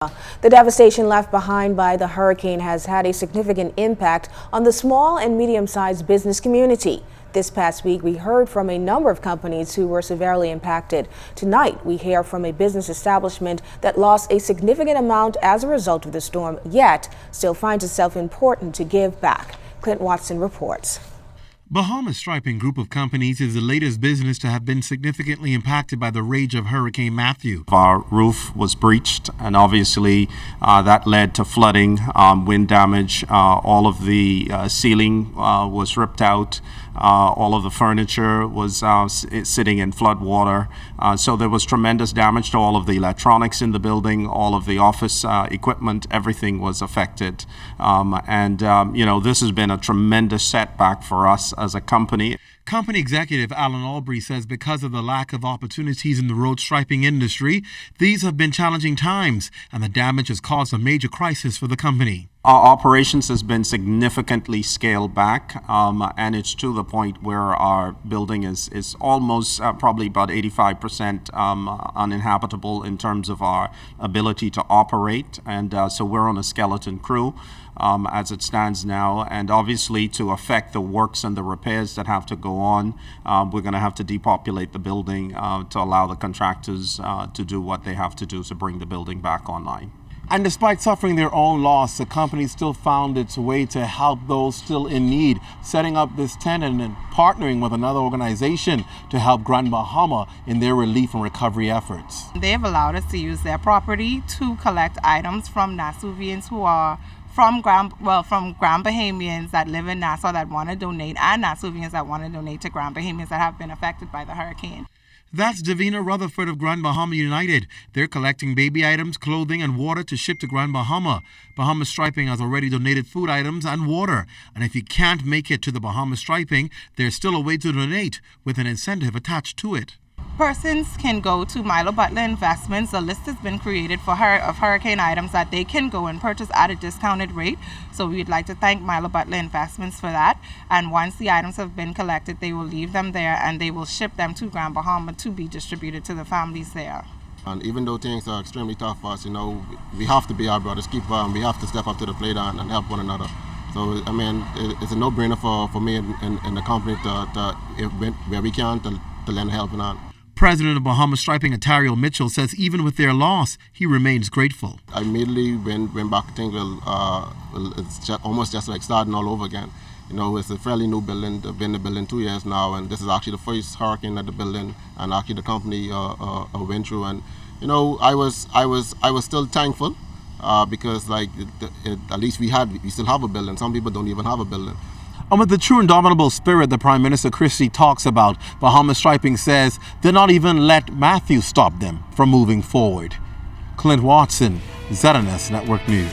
The devastation left behind by the hurricane has had a significant impact on the small and medium-sized business community. This past week, we heard from a number of companies who were severely impacted. Tonight, we hear from a business establishment that lost a significant amount as a result of the storm, yet still finds itself important to give back. Clint Watson reports. Bahama Striping Group of Companies is the latest business to have been significantly impacted by the rage of Hurricane Matthew. Our roof was breached, and obviously that led to flooding, wind damage. All of the ceiling was ripped out. All of the furniture was sitting in flood water. So there was tremendous damage to all of the electronics in the building, all of the office equipment, everything was affected. This has been a tremendous setback for us as a company. Company executive Alan Albury says because of the lack of opportunities in the road striping industry, these have been challenging times, and the damage has caused a major crisis for the company. Our operations has been significantly scaled back, and it's to the point where our building is almost probably about 85% uninhabitable in terms of our ability to operate, and so we're on a skeleton crew as it stands now, and obviously to affect the works and the repairs that have to go on, we're going to have to depopulate the building to allow the contractors to do what they have to do to bring the building back online. And despite suffering their own loss, the company still found its way to help those still in need, setting up this tent and then partnering with another organization to help Grand Bahama in their relief and recovery efforts. They have allowed us to use their property to collect items from Nassauvians who are from Grand Bahamians that live in Nassau that want to donate, and Nassauvians that want to donate to Grand Bahamians that have been affected by the hurricane. That's Davina Rutherford of Grand Bahama United. They're collecting baby items, clothing, and water to ship to Grand Bahama. Bahama Striping has already donated food items and water. And if you can't make it to the Bahama Striping, there's still a way to donate with an incentive attached to it. Persons can go to Milo Butler Investments. A list has been created for of hurricane items that they can go and purchase at a discounted rate. So we'd like to thank Milo Butler Investments for that. And once the items have been collected, they will leave them there and they will ship them to Grand Bahama to be distributed to the families there. And even though things are extremely tough for us, we have to be our brothers keeper, and we have to step up to the plate and help one another. So, it's a no-brainer for me and the company where we can to lend helping out. President of Bahama Striping, Ontario Mitchell, says even with their loss, he remains grateful. I immediately went back to think, it's almost just like starting all over again. It's a fairly new building. They've been in the building 2 years now, and this is actually the first hurricane that the building and actually the company went through. And I was still thankful because at least we still have a building. Some people don't even have a building. And with the true indomitable spirit that Prime Minister Christie talks about, Bahama Striping says they'll not even let Matthew stop them from moving forward. Clint Watson, ZNS Network News.